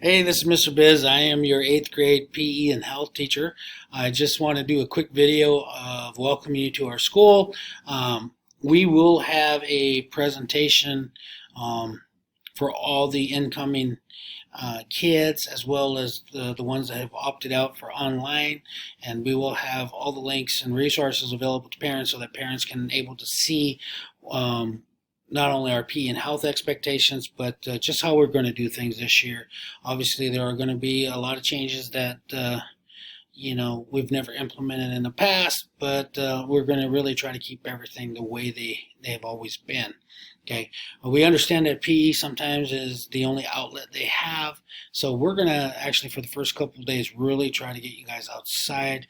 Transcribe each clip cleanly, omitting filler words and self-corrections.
Hey, this is Mr. Biz. I am your eighth grade PE and health teacher. I just want to do a quick video of welcoming you to our school. We will have a presentation for all the incoming kids as well as the ones that have opted out for online, and we will have all the links and resources available to parents so that parents can able to see not only our PE and health expectations, but just how we're going to do things this year. Obviously, there are going to be a lot of changes that we've never implemented in the past, but we're going to really try to keep everything the way they have always been. Okay, we understand that PE sometimes is the only outlet they have, so we're going to actually for the first couple of days really try to get you guys outside,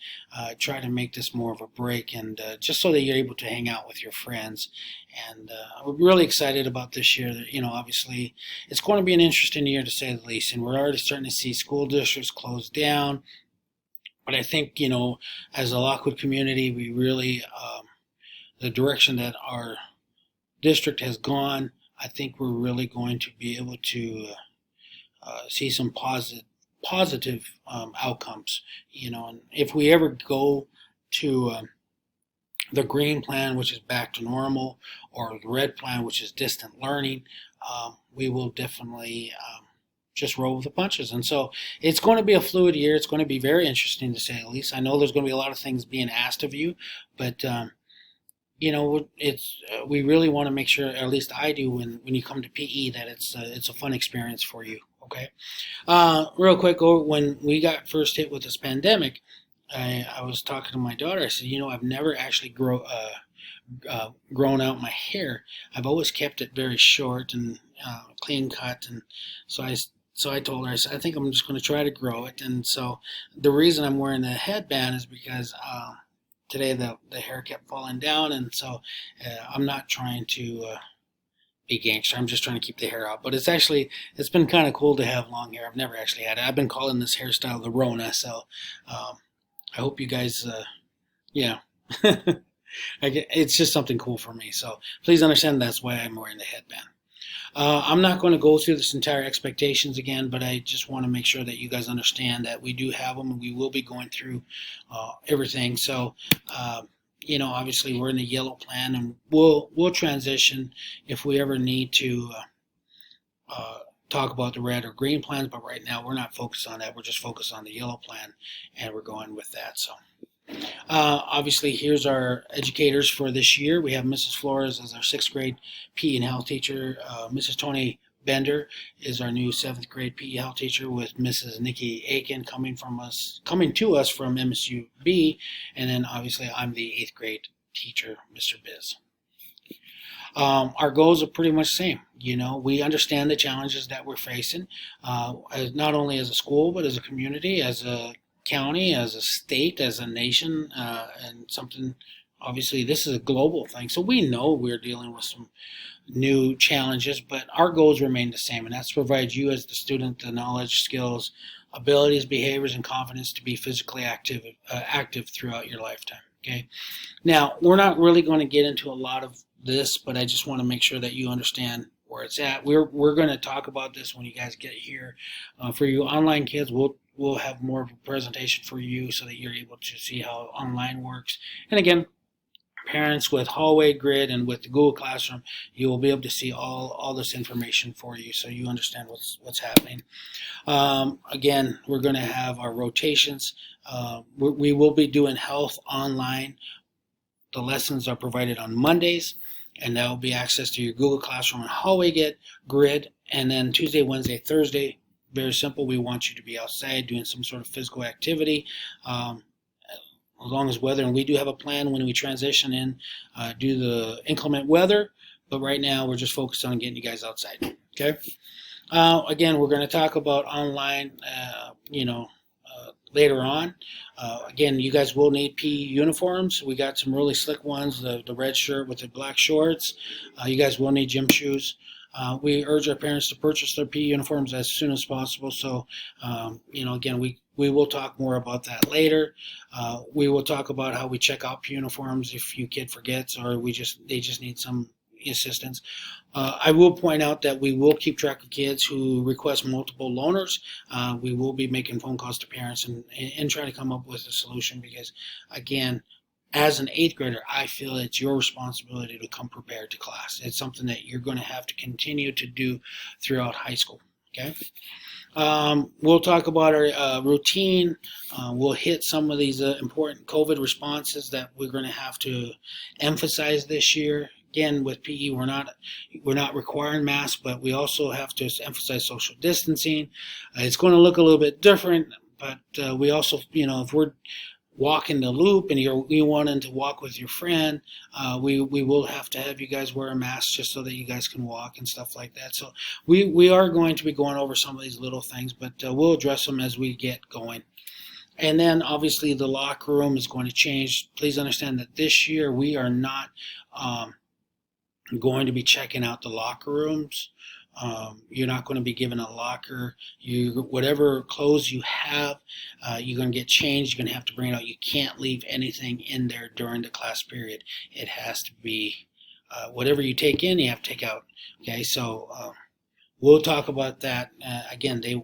try to make this more of a break, and just so that you're able to hang out with your friends. And we're really excited about this year. Obviously it's going to be an interesting year to say the least, and we're already starting to see school districts close down. But I think, as a Lockwood community, we really, the direction that our district has gone, I think we're really going to be able to see some positive outcomes. And if we ever go to the green plan, which is back to normal, or the red plan, which is distant learning, we will definitely just roll with the punches. And so it's going to be a fluid year. It's going to be very interesting to say the least. I know there's going to be a lot of things being asked of you, but we really want to make sure, at least I do, when you come to PE, that it's a fun experience for you. Okay. Real quick, when we got first hit with this pandemic, I was talking to my daughter. I said, I've never actually grown out my hair. I've always kept it very short and clean cut, and so I told her, I said, I think I'm just going to try to grow it. And so the reason I'm wearing the headband is because today the hair kept falling down, and so I'm not trying to be gangster. I'm just trying to keep the hair out. But it's been kind of cool to have long hair. I've never actually had it. I've been calling this hairstyle the Rona. So I hope you guys, it's just something cool for me. So please understand that's why I'm wearing the headband. I'm not going to go through this entire expectations again, but I just want to make sure that you guys understand that we do have them, and we will be going through everything. So, obviously we're in the yellow plan, and we'll transition if we ever need to talk about the red or green plans. But right now we're not focused on that. We're just focused on the yellow plan, and we're going with that. So. Obviously, here's our educators for this year. We have Mrs. Flores as our 6th grade PE and health teacher. Mrs. Tony Bender is our new 7th grade PE health teacher, with Mrs. Nikki Aiken coming to us from MSUB. And then obviously I'm the 8th grade teacher, Mr. Biz. Our goals are pretty much the same. We understand the challenges that we're facing, not only as a school, but as a community, as a county, as a state, as a nation, and something. Obviously this is a global thing, so we know we're dealing with some new challenges, but our goals remain the same, and that's to provide you as the student the knowledge, skills, abilities, behaviors, and confidence to be physically active throughout your lifetime. Okay, now we're not really going to get into a lot of this, but I just want to make sure that you understand where it's at. We're going to talk about this when you guys get here. For you online kids, we'll have more of a presentation for you so that you're able to see how online works. And again, parents, with Hallway Grid and with the Google Classroom, you will be able to see all this information for you, so you understand what's happening. Again, we're going to have our rotations. We will be doing health online. The lessons are provided on Mondays, and that will be accessed to your Google Classroom and Hallway Grid. And then Tuesday, Wednesday, Thursday, very simple. We want you to be outside doing some sort of physical activity, as long as weather. And we do have a plan when we transition in due to the inclement weather. But right now, we're just focused on getting you guys outside. Okay. Again, we're going to talk about online, later on. Again, you guys will need PE uniforms. We got some really slick ones, the red shirt with the black shorts. You guys will need gym shoes. We urge our parents to purchase their PE uniforms as soon as possible. So, again, we will talk more about that later. We will talk about how we check out uniforms if your kid forgets, or they just need some assistance. I will point out that we will keep track of kids who request multiple loaners. We will be making phone calls to parents and try to come up with a solution because, again, as an eighth grader, I feel it's your responsibility to come prepared to class. It's something that you're going to have to continue to do throughout high school. Okay. We'll talk about our routine. We'll hit some of these important COVID responses that we're going to have to emphasize this year. Again, with PE, we're not requiring masks, but we also have to emphasize social distancing. It's going to look a little bit different, but we also, if we're walking the loop and you wanting to walk with your friend, we will have to have you guys wear a mask just so that you guys can walk and stuff like that. So we are going to be going over some of these little things, but we'll address them as we get going. And then obviously the locker room is going to change. Please understand that this year we are not going to be checking out the locker rooms. You're not going to be given a locker. Whatever clothes you have, you're going to get changed. You're going to have to bring it out. You can't leave anything in there during the class period. It has to be whatever you take in, you have to take out. Okay, so we'll talk about that. Again, the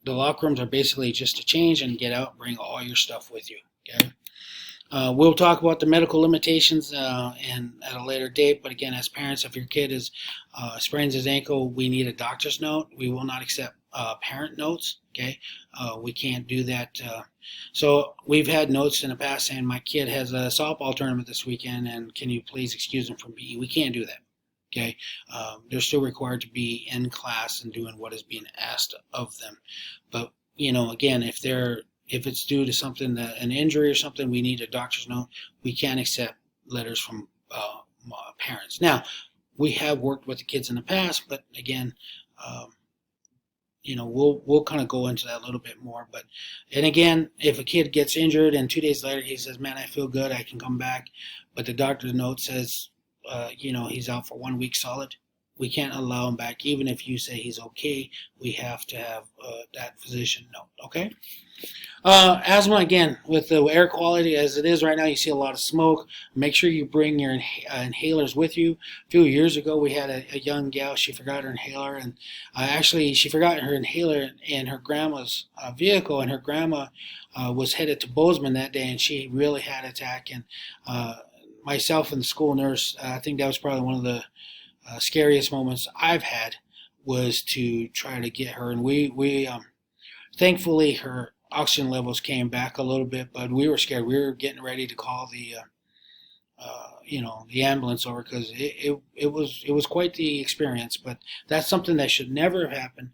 locker rooms are basically just to change and get out, bring all your stuff with you. Okay. We'll talk about the medical limitations and at a later date. But again, as parents, if your kid sprains his ankle, we need a doctor's note. We will not accept parent notes. Okay, we can't do that. So we've had notes in the past saying my kid has a softball tournament this weekend, and can you please excuse him from PE? We can't do that. Okay, they're still required to be in class and doing what is being asked of them. But again, if it's due to something, an injury or something, we need a doctor's note. We can't accept letters from parents. Now, we have worked with the kids in the past, but again, we'll kind of go into that a little bit more. And again, if a kid gets injured and 2 days later he says, "Man, I feel good, I can come back," but the doctor's note says, he's out for 1 week solid, we can't allow him back. Even if you say he's okay, we have to have that physician note. Okay. Asthma, again, with the air quality as it is right now, you see a lot of smoke. Make sure you bring your inhalers with you. A few years ago, we had a young gal. She forgot her inhaler, and actually, she forgot her inhaler in her grandma's vehicle, and her grandma was headed to Bozeman that day, and she really had an attack. And myself and the school nurse, I think that was probably one of the scariest moments I've had, was to try to get her. And we thankfully, her oxygen levels came back a little bit, but we were scared. We were getting ready to call the ambulance over because it was quite the experience. But that's something that should never have happened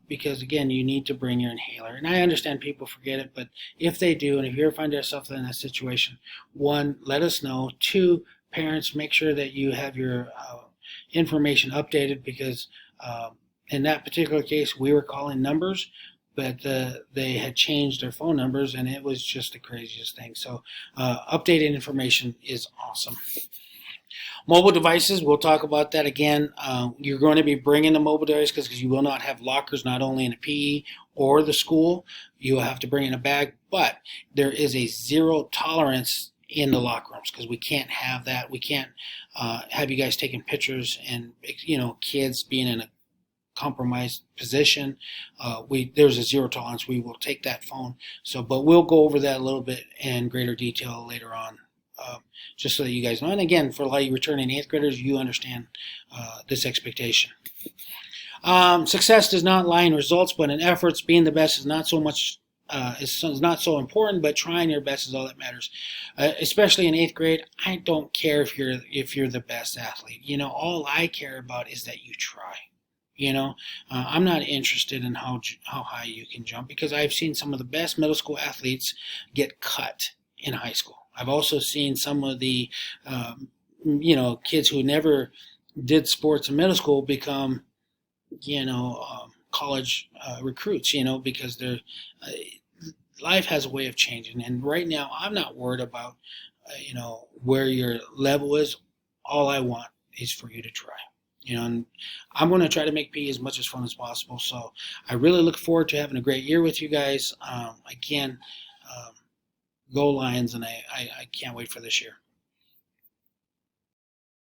because, again, you need to bring your inhaler. And I understand people forget it, but if they do, and if you ever find yourself in that situation, 1, let us know. 2, parents, make sure that you have your information updated because in that particular case, we were calling numbers, but they had changed their phone numbers, and it was just the craziest thing. So updated information is awesome. Mobile devices, we'll talk about that again. You're going to be bringing the mobile device because you will not have lockers, not only in the PE or the school. You will have to bring in a bag, but there is a zero tolerance in the locker rooms because we can't have that. We can't have you guys taking pictures and kids being in a compromised position. There's a zero tolerance. We will take that phone. But we'll go over that a little bit in greater detail later on, just so that you guys know. And again, for a lot of you returning 8th graders, you understand this expectation. Success does not lie in results, but in efforts. Being the best is not so much. Is not so important, but trying your best is all that matters. Especially in 8th grade, I don't care if you're the best athlete. All I care about is that you try. I'm not interested in how high you can jump because I've seen some of the best middle school athletes get cut in high school. I've also seen some of the, kids who never did sports in middle school become, college recruits, because they're, life has a way of changing. And right now, I'm not worried about, where your level is. All I want is for you to try. And I'm going to try to make PE as much as fun as possible. So I really look forward to having a great year with you guys. Again, go Lions, and I can't wait for this year.